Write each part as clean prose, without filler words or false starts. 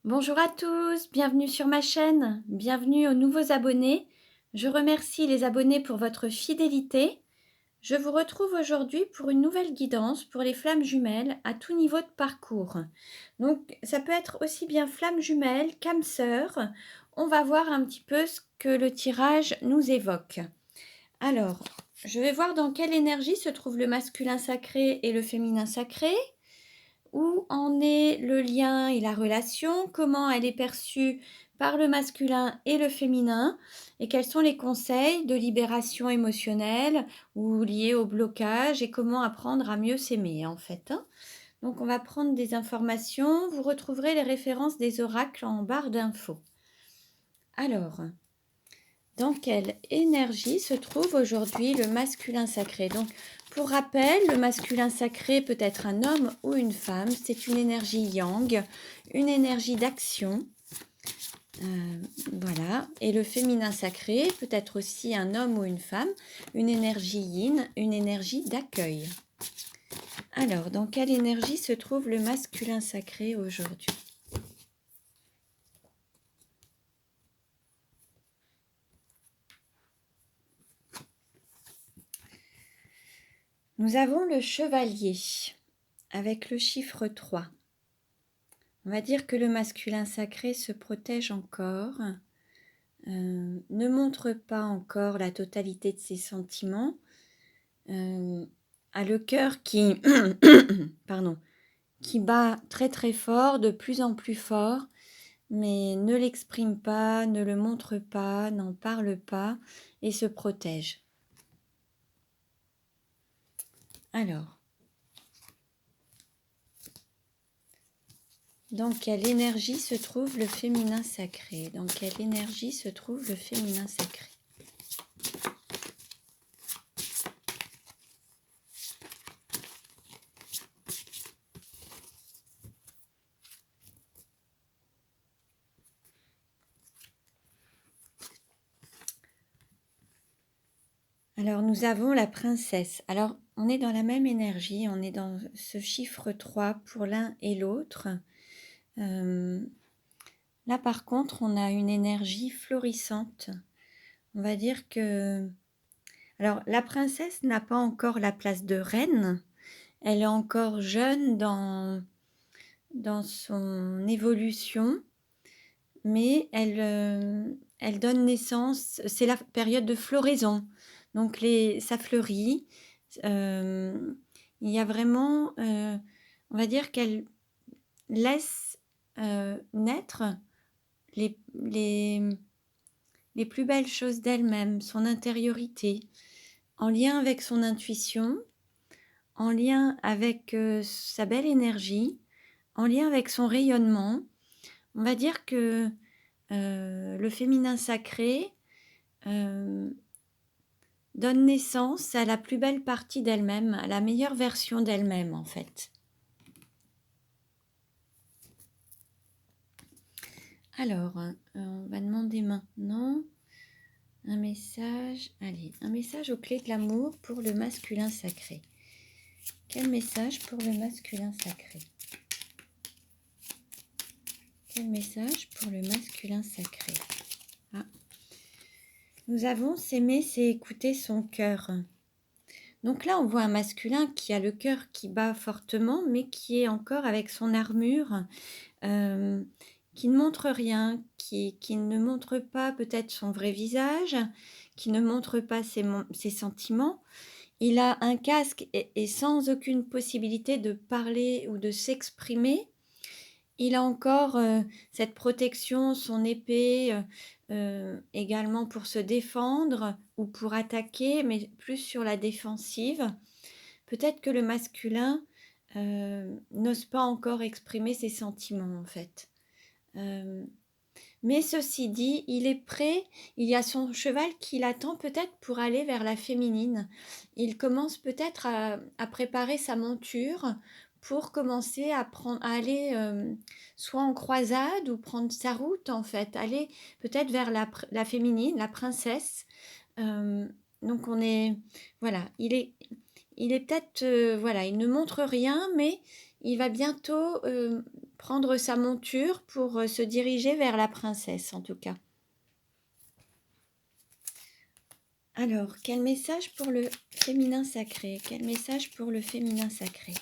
Bonjour à tous, bienvenue sur ma chaîne, bienvenue aux nouveaux abonnés. Je remercie les abonnés pour votre fidélité. Je vous retrouve aujourd'hui pour une nouvelle guidance pour les flammes jumelles à tout niveau de parcours. Donc ça peut être aussi bien flammes jumelles qu'âmes sœurs. On va voir un petit peu ce que le tirage nous évoque. Alors, je vais voir dans quelle énergie se trouve le masculin sacré et le féminin sacré. Où en est le lien et la relation? Comment elle est perçue par le masculin et le féminin? Et quels sont les conseils de libération émotionnelle ou liés au blocage? Et comment apprendre à mieux s'aimer en fait, hein? Donc on va prendre des informations. Vous retrouverez les références des oracles en barre d'infos. Alors, dans quelle énergie se trouve aujourd'hui le masculin sacré? Donc, pour rappel, le masculin sacré peut être un homme ou une femme. C'est une énergie yang, une énergie d'action. Voilà. Et le féminin sacré peut être aussi un homme ou une femme, une énergie yin, une énergie d'accueil. Alors, dans quelle énergie se trouve le masculin sacré aujourd'hui? Nous avons le chevalier avec le chiffre 3. On va dire que le masculin sacré se protège encore, ne montre pas encore la totalité de ses sentiments, a le cœur qui, pardon, qui bat très très fort, de plus en plus fort, mais ne l'exprime pas, ne le montre pas, n'en parle pas et se protège. Alors, dans quelle énergie se trouve le féminin sacré? Dans quelle énergie se trouve le féminin sacré? Alors, nous avons la princesse. Alors, on est dans la même énergie, on est dans ce chiffre 3 pour l'un et l'autre. Là, par contre, on a une énergie florissante. On va dire que... Alors, la princesse n'a pas encore la place de reine. Elle est encore jeune dans son évolution, mais elle donne naissance... C'est la période de floraison. Donc, ça fleurit. Il y a vraiment... on va dire qu'elle laisse naître les plus belles choses d'elle-même, son intériorité, en lien avec son intuition, en lien avec sa belle énergie, en lien avec son rayonnement. On va dire que le féminin sacré donne naissance à la plus belle partie d'elle-même, à la meilleure version d'elle-même en fait. Alors, on va demander maintenant un message. Allez, un message aux clés de l'amour pour le masculin sacré. Quel message pour le masculin sacré? Quel message pour le masculin sacré? Ah. Nous avons s'aimer, c'est écouter son cœur. Donc là, on voit un masculin qui a le cœur qui bat fortement, mais qui est encore avec son armure, qui ne montre rien, qui ne montre pas peut-être son vrai visage, qui ne montre pas ses sentiments. Il a un casque et sans aucune possibilité de parler ou de s'exprimer. Il a encore cette protection, son épée, également pour se défendre ou pour attaquer, mais plus sur la défensive. Peut-être que le masculin n'ose pas encore exprimer ses sentiments, en fait. Mais ceci dit, il est prêt, il y a son cheval qui l'attend peut-être pour aller vers la féminine. Il commence peut-être à préparer sa monture pour commencer à aller soit en croisade ou prendre sa route en fait, aller peut-être vers la féminine, la princesse. Donc voilà, il est peut-être, voilà, il ne montre rien, mais il va bientôt prendre sa monture pour se diriger vers la princesse, en tout cas. Alors, quel message pour le féminin sacré? Quel message pour le féminin sacré?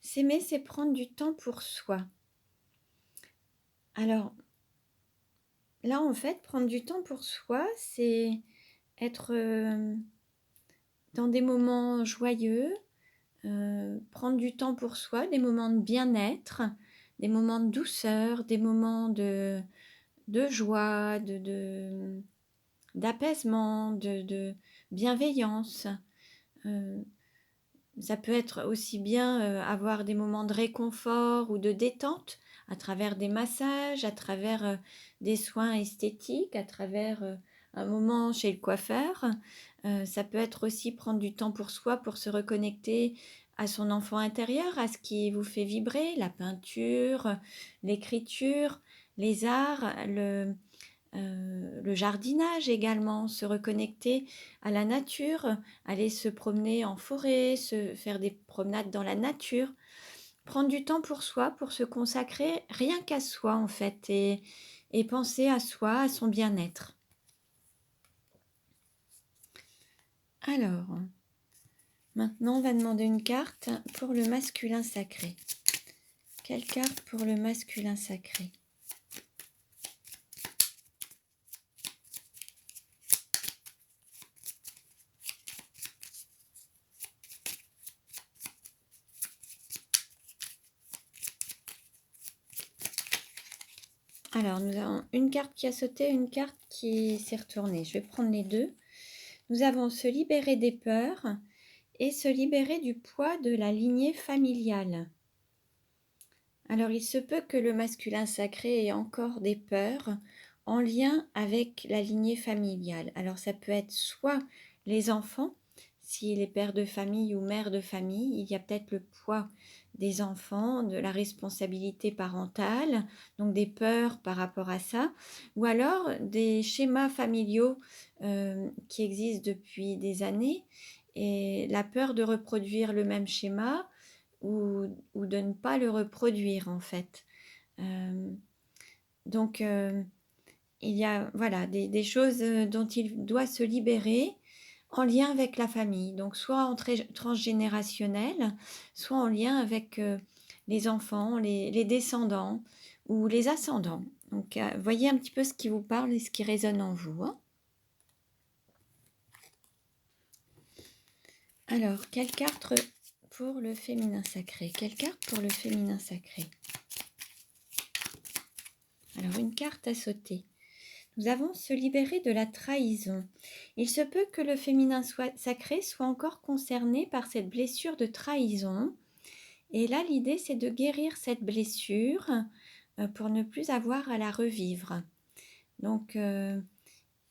S'aimer, c'est prendre du temps pour soi. Alors, là, en fait, prendre du temps pour soi, c'est être dans des moments joyeux, prendre du temps pour soi, des moments de bien-être, des moments de douceur, des moments de joie, d'apaisement, de bienveillance. Ça peut être aussi bien avoir des moments de réconfort ou de détente à travers des massages, à travers des soins esthétiques, à travers un moment chez le coiffeur. Ça peut être aussi prendre du temps pour soi, pour se reconnecter à son enfant intérieur, à ce qui vous fait vibrer, la peinture, l'écriture, les arts, le jardinage également, se reconnecter à la nature, aller se promener en forêt, se faire des promenades dans la nature, prendre du temps pour soi, pour se consacrer rien qu'à soi en fait, et penser à soi, à son bien-être. Alors, maintenant on va demander une carte pour le masculin sacré. Quelle carte pour le masculin sacré? Alors, nous avons une carte qui a sauté, une carte qui s'est retournée. Je vais prendre les deux. Nous avons se libérer des peurs et se libérer du poids de la lignée familiale. Alors, il se peut que le masculin sacré ait encore des peurs en lien avec la lignée familiale. Alors, ça peut être soit les enfants, s'il est père de famille ou mère de famille, il y a peut-être le poids des enfants, de la responsabilité parentale, donc des peurs par rapport à ça, ou alors des schémas familiaux qui existent depuis des années, et la peur de reproduire le même schéma ou de ne pas le reproduire en fait. Donc il y a voilà des choses dont il doit se libérer en lien avec la famille, donc soit en transgénérationnel, soit en lien avec les enfants, les descendants ou les ascendants. Donc voyez un petit peu ce qui vous parle et ce qui résonne en vous, hein. Alors, quelle carte pour le féminin sacré? Quelle carte pour le féminin sacré? Alors, une carte à sauter. Nous avons se libérer de la trahison. Il se peut que le féminin sacré soit encore concerné par cette blessure de trahison. Et là, l'idée, c'est de guérir cette blessure pour ne plus avoir à la revivre. Donc,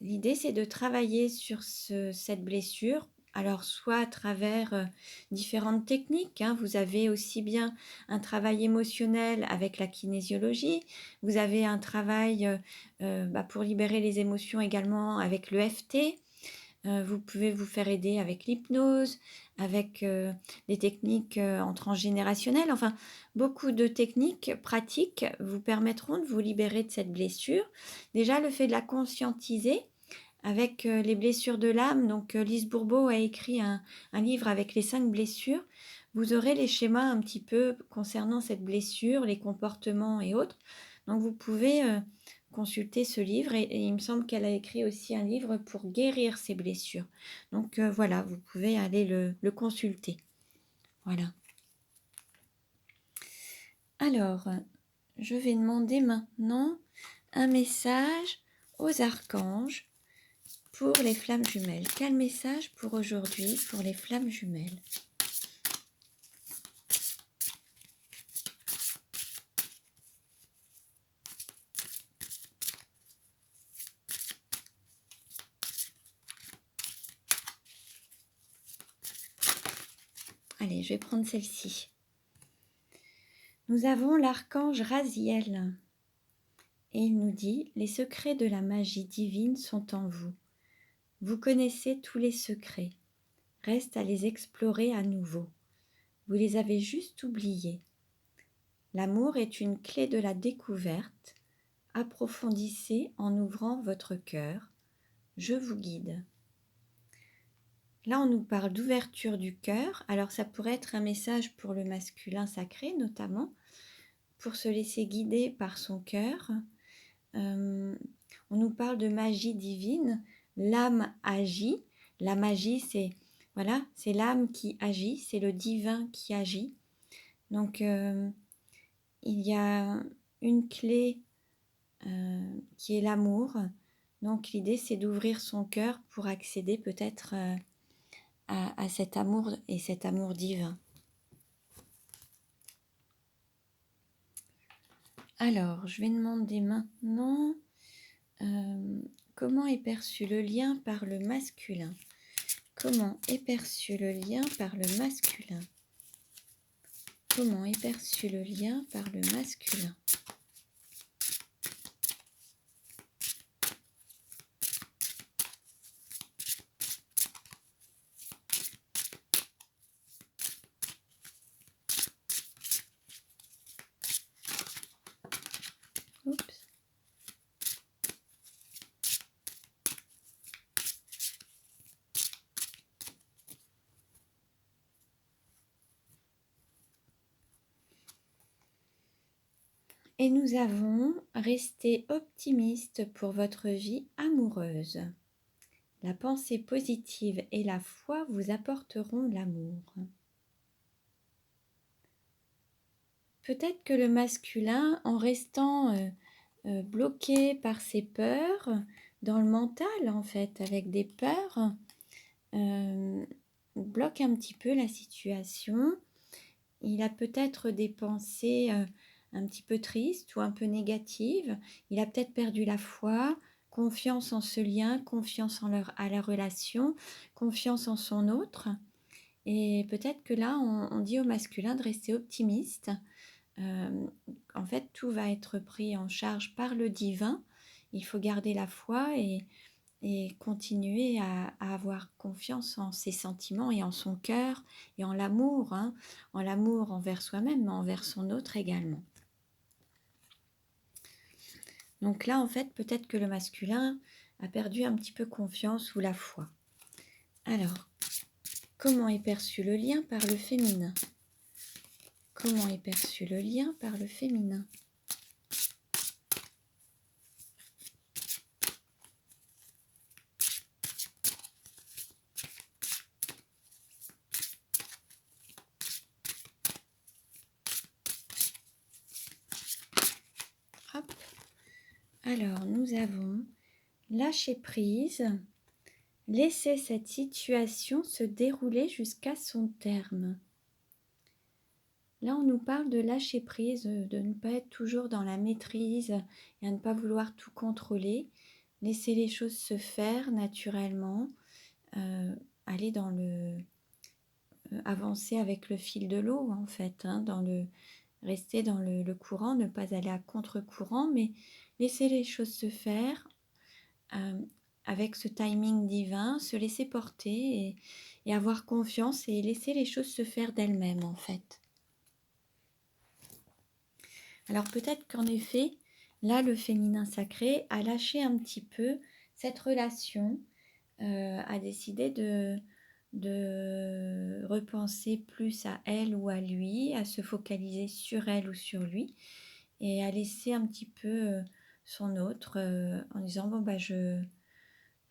l'idée, c'est de travailler sur cette blessure. Alors, soit à travers différentes techniques, hein. Vous avez aussi bien un travail émotionnel avec la kinésiologie, vous avez un travail pour libérer les émotions également avec l'EFT, vous pouvez vous faire aider avec l'hypnose, avec des techniques en transgénérationnel. Enfin, beaucoup de techniques pratiques vous permettront de vous libérer de cette blessure. Déjà, le fait de la conscientiser, avec les blessures de l'âme, donc Lise Bourbeau a écrit un livre avec les 5 blessures. Vous aurez les schémas un petit peu concernant cette blessure, les comportements et autres. Donc vous pouvez consulter ce livre et il me semble qu'elle a écrit aussi un livre pour guérir ces blessures. Donc voilà, vous pouvez aller le consulter. Voilà. Alors, je vais demander maintenant un message aux archanges pour les flammes jumelles. Quel message pour aujourd'hui pour les flammes jumelles? Allez, je vais prendre celle-ci. Nous avons l'archange Raziel Et il nous dit, les secrets de la magie divine sont en vous. Vous connaissez tous les secrets. Reste à les explorer à nouveau. Vous les avez juste oubliés. L'amour est une clé de la découverte. Approfondissez en ouvrant votre cœur. Je vous guide. Là, on nous parle d'ouverture du cœur. Alors, ça pourrait être un message pour le masculin sacré, notamment, pour se laisser guider par son cœur. On nous parle de magie divine. L'âme agit. La magie, c'est voilà, c'est l'âme qui agit, c'est le divin qui agit. Donc, il y a une clé qui est l'amour. Donc, l'idée, c'est d'ouvrir son cœur pour accéder peut-être à cet amour et cet amour divin. Alors, je vais demander maintenant comment est perçu le lien par le masculin. Comment est perçu le lien par le masculin? Comment est perçu le lien par le masculin? Oups. Et nous avons resté optimiste pour votre vie amoureuse. La pensée positive et la foi vous apporteront l'amour. Peut-être que le masculin, en restant bloqué par ses peurs, dans le mental en fait, avec des peurs, bloque un petit peu la situation. Il a peut-être des pensées un petit peu tristes ou un peu négatives. Il a peut-être perdu la foi, confiance en ce lien, confiance à la relation, confiance en son autre. Et peut-être que là, on dit au masculin de rester optimiste. En fait, tout va être pris en charge par le divin. Il faut garder la foi et continuer à avoir confiance en ses sentiments et en son cœur et en l'amour, en l'amour envers soi-même, mais envers son autre également. Donc là, en fait, peut-être que le masculin a perdu un petit peu confiance ou la foi. Alors, comment est perçu le lien par le féminin? Comment est perçu le lien par le féminin? Hop. Alors, nous avons lâcher prise, laisser cette situation se dérouler jusqu'à son terme. Là, on nous parle de lâcher prise, de ne pas être toujours dans la maîtrise et à ne pas vouloir tout contrôler, laisser les choses se faire naturellement, aller dans le... avancer avec le fil de l'eau en fait, rester dans le courant, ne pas aller à contre-courant, mais laisser les choses se faire avec ce timing divin, se laisser porter et avoir confiance et laisser les choses se faire d'elles-mêmes en fait. Alors peut-être qu'en effet, là, le féminin sacré a lâché un petit peu cette relation, a décidé de repenser plus à elle ou à lui, à se focaliser sur elle ou sur lui, et à laisser un petit peu son autre en disant, bon, bah, je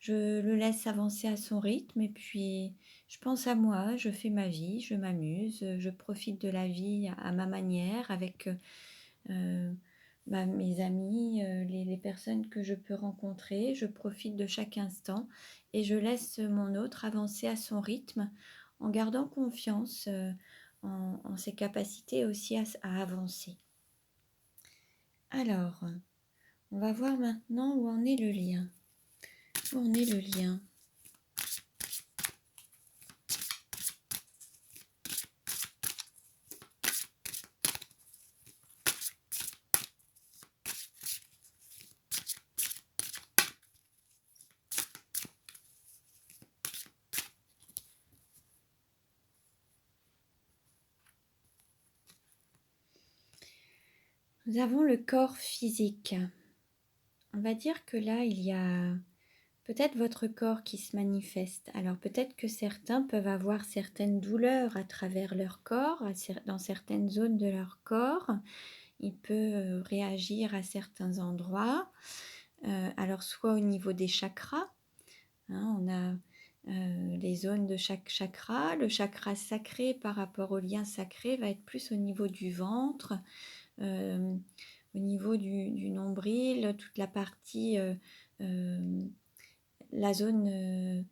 le laisse avancer à son rythme et puis je pense à moi, je fais ma vie, je m'amuse, je profite de la vie à ma manière avec mes amis, les personnes que je peux rencontrer. Je profite de chaque instant et je laisse mon autre avancer à son rythme en gardant confiance en ses capacités aussi à avancer. Alors, on va voir maintenant où en est le lien. Où en est le lien? Nous avons le corps physique. On va dire que là, il y a peut-être votre corps qui se manifeste. Alors peut-être que certains peuvent avoir certaines douleurs à travers leur corps, dans certaines zones de leur corps. Il peut réagir à certains endroits. Alors soit au niveau des chakras, hein, on a les zones de chaque chakra. Le chakra sacré par rapport au lien sacré va être plus au niveau du ventre, au niveau du nombril, toute la partie, la zone,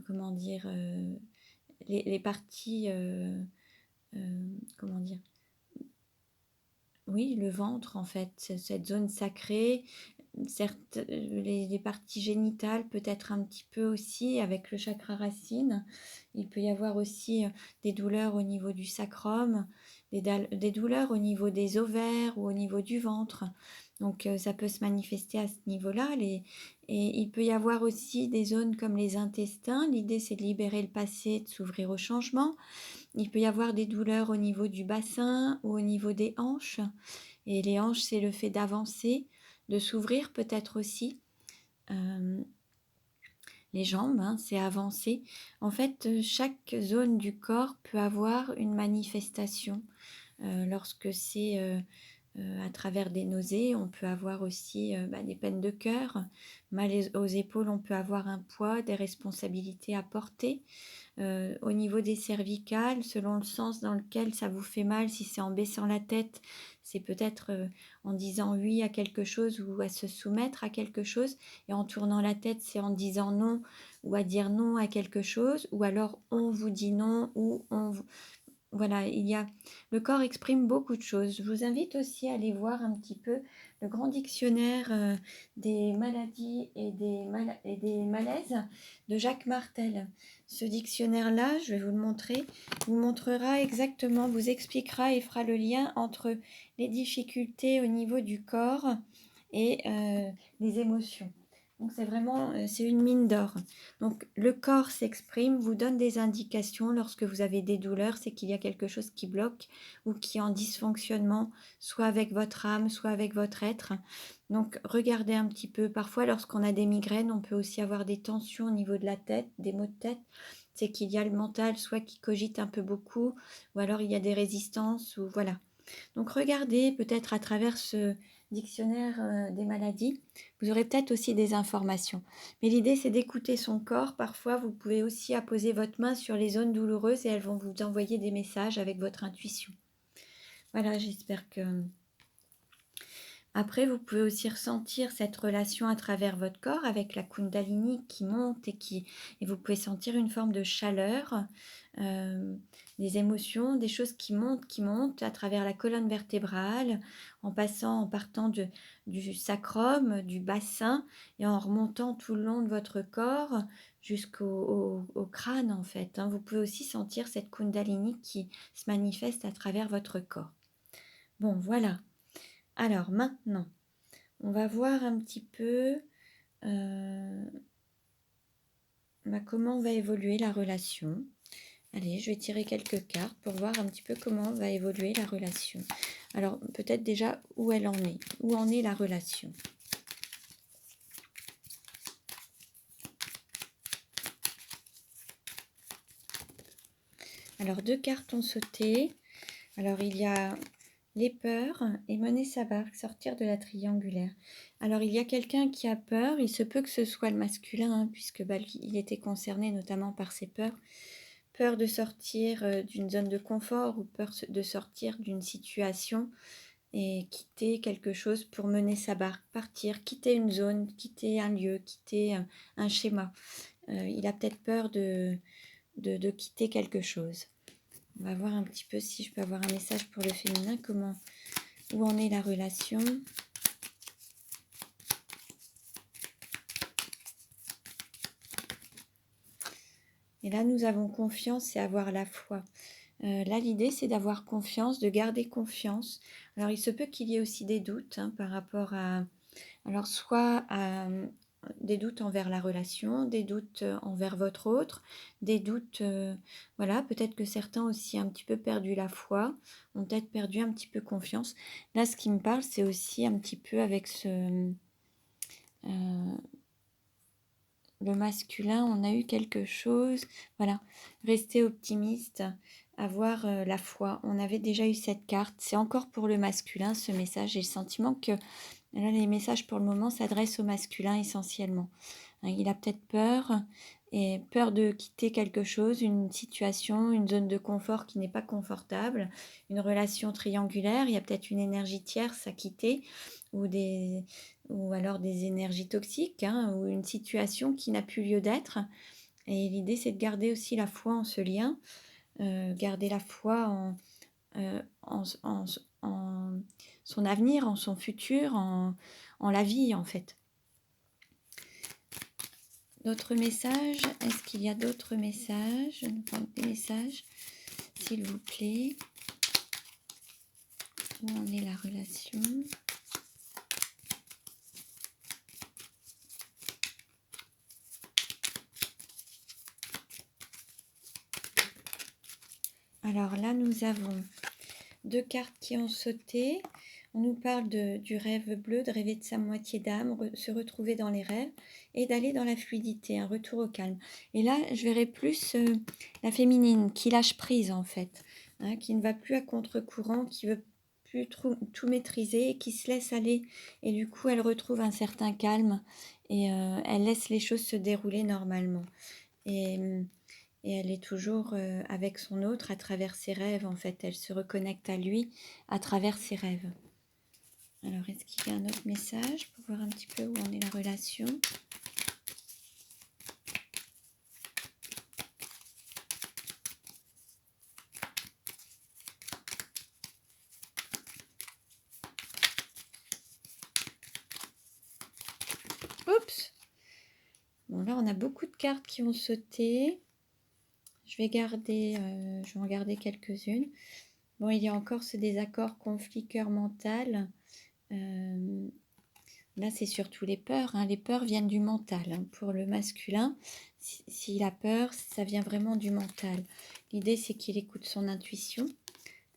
comment dire, les parties, comment dire, oui, le ventre en fait, cette zone sacrée, certes, les parties génitales peut-être un petit peu aussi avec le chakra racine. Il peut y avoir aussi des douleurs au niveau du sacrum, des douleurs au niveau des ovaires ou au niveau du ventre. Donc ça peut se manifester à ce niveau-là. Et il peut y avoir aussi des zones comme les intestins. L'idée c'est de libérer le passé, de s'ouvrir au changement. Il peut y avoir des douleurs au niveau du bassin ou au niveau des hanches. Et les hanches, c'est le fait d'avancer, de s'ouvrir peut-être aussi. Les jambes, hein, c'est avancer. En fait, chaque zone du corps peut avoir une manifestation. Lorsque c'est à travers des nausées, on peut avoir aussi des peines de cœur. Mal aux épaules, on peut avoir un poids, des responsabilités à porter. Au niveau des cervicales, selon le sens dans lequel ça vous fait mal, si c'est en baissant la tête, c'est peut-être en disant oui à quelque chose ou à se soumettre à quelque chose, et en tournant la tête, c'est en disant non ou à dire non à quelque chose, ou alors on vous dit non ou on vous... Voilà, le corps exprime beaucoup de choses. Je vous invite aussi à aller voir un petit peu le grand dictionnaire des maladies et des malaises de Jacques Martel. Ce dictionnaire-là, je vais vous le montrer, vous montrera exactement, vous expliquera et fera le lien entre les difficultés au niveau du corps et les émotions. Donc c'est vraiment, c'est une mine d'or. Donc le corps s'exprime, vous donne des indications lorsque vous avez des douleurs, c'est qu'il y a quelque chose qui bloque ou qui est en dysfonctionnement, soit avec votre âme, soit avec votre être. Donc regardez un petit peu. Parfois lorsqu'on a des migraines, on peut aussi avoir des tensions au niveau de la tête, des maux de tête. C'est qu'il y a le mental soit qui cogite un peu beaucoup, ou alors il y a des résistances, ou voilà. Donc regardez peut-être à travers ce dictionnaire des maladies, vous aurez peut-être aussi des informations. Mais l'idée c'est d'écouter son corps. Parfois vous pouvez aussi apposer votre main sur les zones douloureuses et elles vont vous envoyer des messages avec votre intuition. Voilà, j'espère que... Après, vous pouvez aussi ressentir cette relation à travers votre corps avec la Kundalini qui monte et vous pouvez sentir une forme de chaleur, des émotions, des choses qui montent à travers la colonne vertébrale, en partant du sacrum, du bassin et en remontant tout le long de votre corps jusqu'au crâne en fait. Vous pouvez aussi sentir cette Kundalini qui se manifeste à travers votre corps. Bon, voilà. Alors maintenant, on va voir un petit peu comment va évoluer la relation. Allez, je vais tirer quelques cartes pour voir un petit peu comment va évoluer la relation. Alors peut-être déjà où elle en est, où en est la relation. Alors 2 cartes ont sauté. Alors il y a les peurs et mener sa barque, sortir de la triangulaire. Alors il y a quelqu'un qui a peur, il se peut que ce soit le masculin, puisque il était concerné notamment par ses peurs. Peur de sortir d'une zone de confort ou peur de sortir d'une situation et quitter quelque chose pour mener sa barque, partir, quitter une zone, quitter un lieu, quitter un schéma. Il a peut-être peur de quitter quelque chose. On va voir un petit peu si je peux avoir un message pour le féminin, où en est la relation. Et là, nous avons confiance et avoir la foi. Là, l'idée, c'est d'avoir confiance, de garder confiance. Alors, il se peut qu'il y ait aussi des doutes par rapport à... Alors, soit à des doutes envers la relation, des doutes envers votre autre, des doutes, voilà, peut-être que certains aussi un petit peu perdu la foi, ont peut-être perdu un petit peu confiance. Là, ce qui me parle, c'est aussi un petit peu avec le masculin, on a eu quelque chose, voilà, rester optimiste, avoir la foi. On avait déjà eu cette carte, c'est encore pour le masculin ce message. J'ai le sentiment que là, les messages pour le moment s'adressent au masculin essentiellement. Il a peut-être peur, et peur de quitter quelque chose, une situation, une zone de confort qui n'est pas confortable, une relation triangulaire, il y a peut-être une énergie tierce à quitter, ou alors des énergies toxiques, ou une situation qui n'a plus lieu d'être. Et l'idée, c'est de garder aussi la foi en ce lien, garder la foi en son avenir, en son futur, en la vie en fait. D'autres messages? Est-ce qu'il y a d'autres messages? Je nous parle des messages, s'il vous plaît. Où en est la relation? Alors là, nous avons 2 cartes qui ont sauté. On nous parle du rêve bleu, de rêver de sa moitié d'âme, se retrouver dans les rêves et d'aller dans la fluidité, un retour au calme. Et là, je verrai plus la féminine qui lâche prise en fait, qui ne va plus à contre-courant, qui veut plus tout maîtriser, qui se laisse aller. Et du coup, elle retrouve un certain calme et elle laisse les choses se dérouler normalement. Et elle est toujours avec son autre à travers ses rêves, en fait. Elle se reconnecte à lui à travers ses rêves. Alors, est-ce qu'il y a un autre message pour voir un petit peu où en est la relation? Oups! Bon, là, on a beaucoup de cartes qui ont sauté. Je vais en garder quelques-unes. Bon, il y a encore ce désaccord, conflit, cœur mental. Là, c'est surtout les peurs. Les peurs viennent du mental. Pour le masculin, s'il a peur, ça vient vraiment du mental. L'idée, c'est qu'il écoute son intuition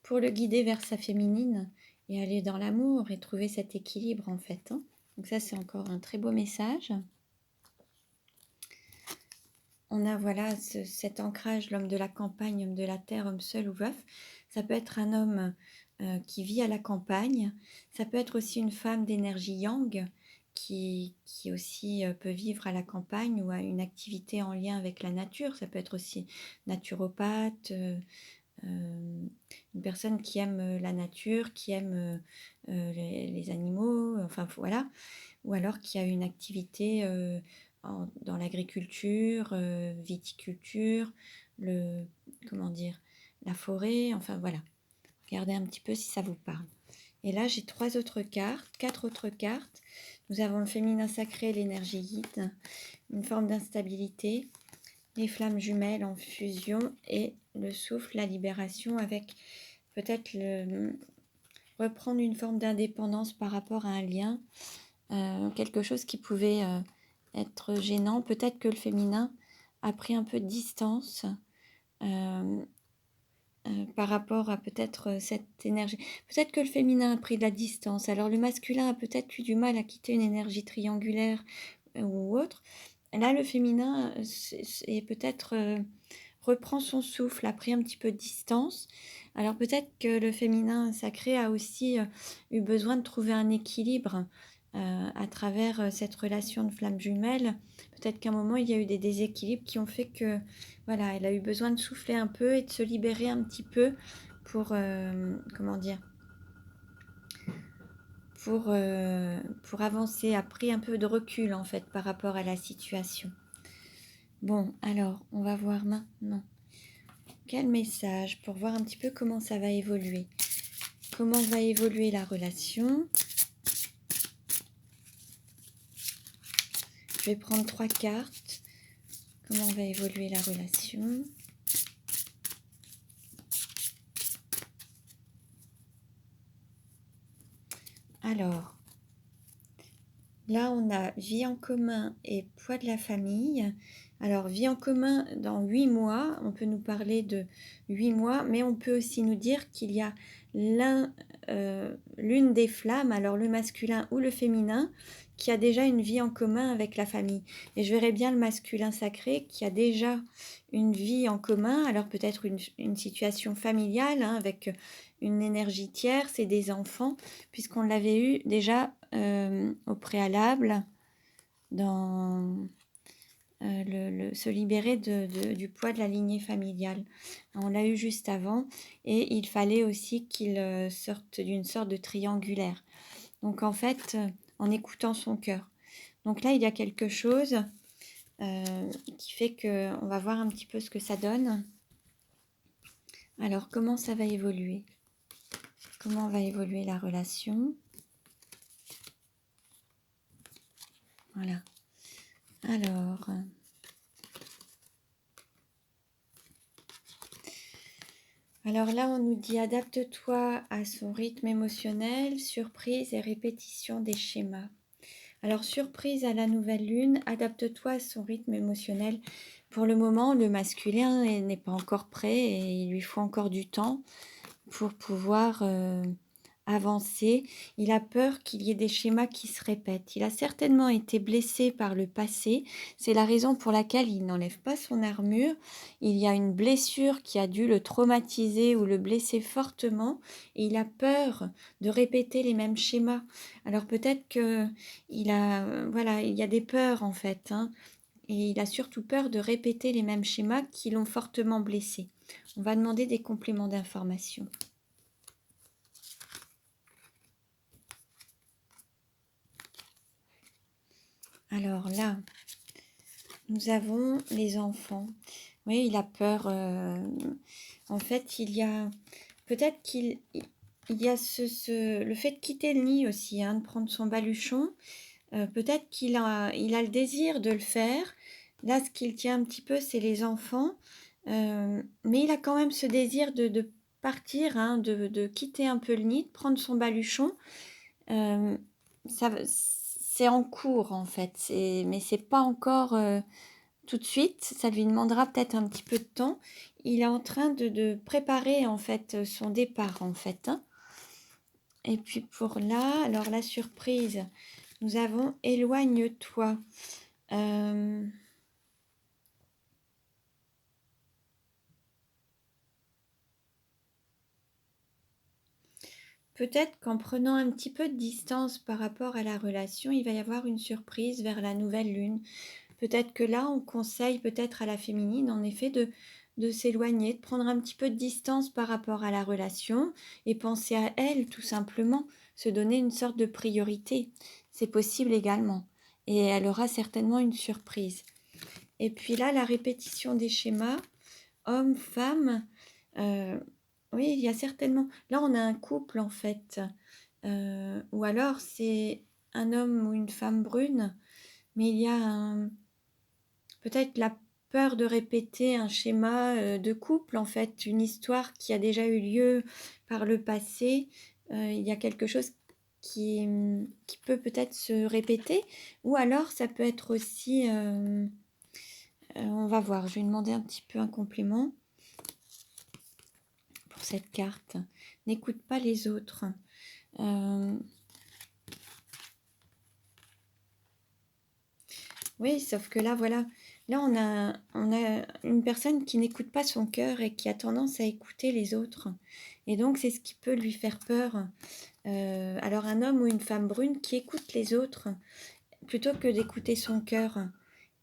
pour le guider vers sa féminine et aller dans l'amour et trouver cet équilibre, en fait. Donc ça, c'est encore un très beau message. On a, voilà, cet ancrage, l'homme de la campagne, homme de la terre, homme seul ou veuf. Ça peut être un homme qui vit à la campagne. Ça peut être aussi une femme d'énergie yang qui aussi peut vivre à la campagne ou à une activité en lien avec la nature. Ça peut être aussi naturopathe, une personne qui aime la nature, qui aime les animaux, enfin voilà. Ou alors qui a une activité dans l'agriculture, viticulture, comment dire, la forêt, enfin voilà. Regardez un petit peu si ça vous parle. Et là, j'ai 4 autres cartes. Nous avons le féminin sacré, l'énergie guide, une forme d'instabilité, les flammes jumelles en fusion et le souffle, la libération avec peut-être reprendre une forme d'indépendance par rapport à un lien, quelque chose qui pouvait être gênant. Peut-être que le féminin a pris un peu de distance par rapport à peut-être cette énergie. Peut-être que le féminin a pris de la distance. Alors le masculin a peut-être eu du mal à quitter une énergie triangulaire ou autre. Là, le féminin est peut-être reprend son souffle, a pris un petit peu de distance. Alors peut-être que le féminin sacré a aussi eu besoin de trouver un équilibre à travers cette relation de flamme jumelle. Peut-être qu'à un moment, il y a eu des déséquilibres qui ont fait que, voilà, elle a eu besoin de souffler un peu et de se libérer un petit peu pour, comment dire, pour avancer, a pris un peu de recul en fait par rapport à la situation. Bon, alors, on va voir maintenant quel message pour voir un petit peu comment ça va évoluer. Comment va évoluer la relation? Je vais prendre 3 cartes. Comment va évoluer la relation? Alors, Là, on a vie en commun et poids de la famille. Alors, vie en commun dans 8 mois, on peut nous parler de 8 mois, mais on peut aussi nous dire qu'il y a l'une des flammes, alors le masculin ou le féminin, qui a déjà une vie en commun avec la famille. Et je verrais bien le masculin sacré qui a déjà une vie en commun, alors peut-être une situation familiale hein, avec une énergie tierce et des enfants, puisqu'on l'avait eu déjà au préalable dans se libérer du poids de la lignée familiale. On l'a eu juste avant et il fallait aussi qu'il sorte d'une sorte de triangulaire. Donc en fait, en écoutant son cœur. Donc là, il y a quelque chose qui fait qu'on va voir un petit peu ce que ça donne. Alors, comment ça va évoluer? Comment va évoluer la relation? Voilà. Alors là, on nous dit adapte-toi à son rythme émotionnel, surprise et répétition des schémas. Alors, surprise à la nouvelle lune, adapte-toi à son rythme émotionnel. Pour le moment, le masculin n'est pas encore prêt et il lui faut encore du temps pour pouvoir avancer. Il a peur qu'il y ait des schémas qui se répètent. Il a certainement été blessé par le passé. C'est la raison pour laquelle il n'enlève pas son armure. Il y a une blessure qui a dû le traumatiser ou le blesser fortement et il a peur de répéter les mêmes schémas. Alors peut-être que voilà, il y a des peurs en fait, hein, et il a surtout peur de répéter les mêmes schémas qui l'ont fortement blessé. On va demander des compléments d'information. Alors là, nous avons les enfants. Oui, il a peur. En fait, il y a peut-être qu'il y a le fait de quitter le nid aussi, hein, de prendre son baluchon. Peut-être qu'il a le désir de le faire. Là, ce qu'il tient un petit peu, c'est les enfants. Mais il a quand même ce désir de partir, hein, de quitter un peu le nid, de prendre son baluchon. C'est en cours en fait, mais c'est pas encore tout de suite. Ça lui demandera peut-être un petit peu de temps. Il est en train de préparer en fait son départ en fait. Hein. Et puis pour là, alors la surprise, nous avons éloigne-toi. Peut-être qu'en prenant un petit peu de distance par rapport à la relation, il va y avoir une surprise vers la nouvelle lune. Peut-être que là, on conseille peut-être à la féminine, en effet, de s'éloigner, de prendre un petit peu de distance par rapport à la relation et penser à elle, tout simplement, se donner une sorte de priorité. C'est possible également. Et elle aura certainement une surprise. Et puis là, la répétition des schémas, homme, femme, oui, il y a certainement... Là, on a un couple, en fait. Ou alors, c'est un homme ou une femme brune, mais il y a peut-être la peur de répéter un schéma de couple, en fait, une histoire qui a déjà eu lieu par le passé. Il y a quelque chose qui peut peut-être se répéter. Ou alors, ça peut être aussi... on va voir, je vais demander un petit peu un complément pour cette carte. N'écoute pas les autres. Oui, sauf que là, voilà, là on a une personne qui n'écoute pas son cœur et qui a tendance à écouter les autres. Et donc c'est ce qui peut lui faire peur. Alors un homme ou une femme brune qui écoute les autres plutôt que d'écouter son cœur.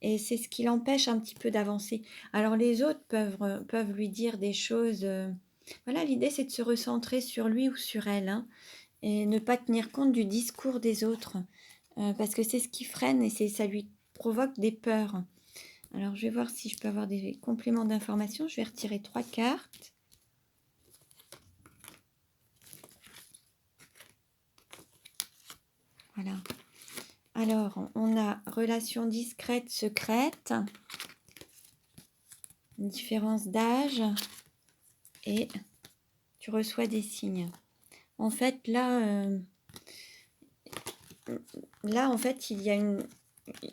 Et c'est ce qui l'empêche un petit peu d'avancer. Alors les autres peuvent lui dire des choses. Voilà, l'idée c'est de se recentrer sur lui ou sur elle, hein, et ne pas tenir compte du discours des autres. Parce que c'est ce qui freine et ça lui provoque des peurs. Alors, je vais voir si je peux avoir des compléments d'information. Je vais retirer 3 cartes. Voilà. Alors, on a relation discrète, secrète, différence d'âge et tu reçois des signes. En fait, là, là, en fait, il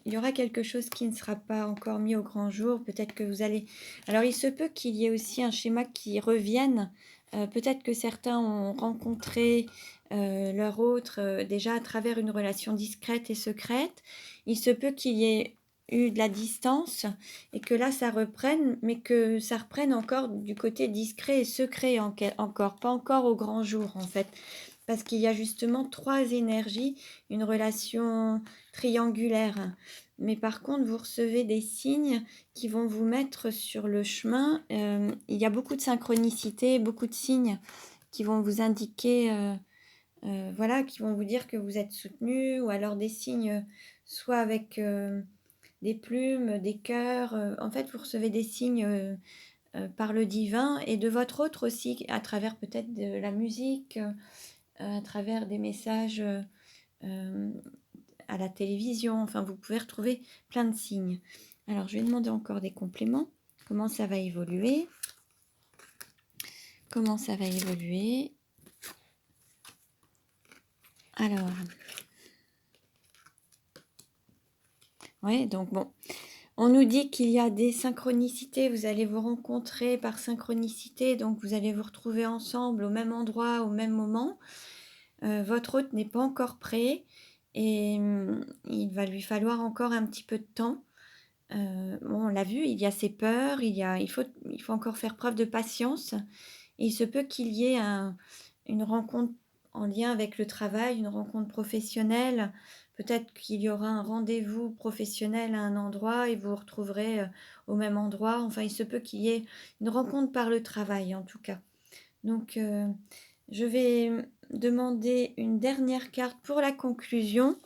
y aura quelque chose qui ne sera pas encore mis au grand jour. Peut-être que vous allez... Alors, il se peut qu'il y ait aussi un schéma qui revienne. Peut-être que certains ont rencontré leur autre déjà à travers une relation discrète et secrète. Il se peut qu'il y ait eu de la distance et que là, ça reprenne, mais que ça reprenne encore du côté discret et secret encore, pas encore au grand jour, en fait. Parce qu'il y a justement 3 énergies, une relation triangulaire. Mais par contre, vous recevez des signes qui vont vous mettre sur le chemin. Il y a beaucoup de synchronicité, beaucoup de signes qui vont vous indiquer, voilà, qui vont vous dire que vous êtes soutenu, ou alors des signes, soit avec des plumes, des cœurs. En fait, vous recevez des signes par le divin et de votre autre aussi, à travers peut-être de la musique, à travers des messages à la télévision. Enfin, vous pouvez retrouver plein de signes. Alors, je vais demander encore des compléments. Comment ça va évoluer? Comment ça va évoluer? Alors, ouais, donc bon, on nous dit qu'il y a des synchronicités. Vous allez vous rencontrer par synchronicité, donc vous allez vous retrouver ensemble au même endroit, au même moment. Votre hôte n'est pas encore prêt et il va lui falloir encore un petit peu de temps. Bon, on l'a vu, il y a ses peurs, il faut encore faire preuve de patience. Et il se peut qu'il y ait une rencontre en lien avec le travail, une rencontre professionnelle. Peut-être qu'il y aura un rendez-vous professionnel à un endroit et vous vous retrouverez au même endroit. Enfin, il se peut qu'il y ait une rencontre par le travail, en tout cas. Donc, je vais demander une dernière carte pour la conclusion.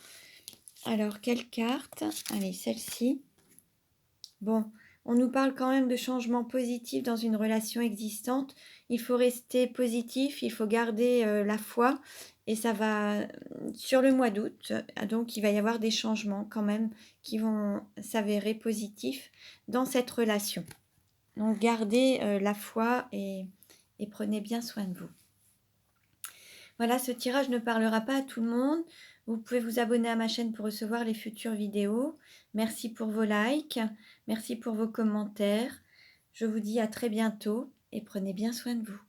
Alors, quelle carte? Allez, celle-ci. Bon, on nous parle quand même de changements positifs dans une relation existante. Il faut rester positif, il faut garder la foi. Et ça va sur le mois d'août. Donc, il va y avoir des changements quand même qui vont s'avérer positifs dans cette relation. Donc, gardez la foi et prenez bien soin de vous. Voilà, ce tirage ne parlera pas à tout le monde. Vous pouvez vous abonner à ma chaîne pour recevoir les futures vidéos. Merci pour vos likes, merci pour vos commentaires. Je vous dis à très bientôt et prenez bien soin de vous.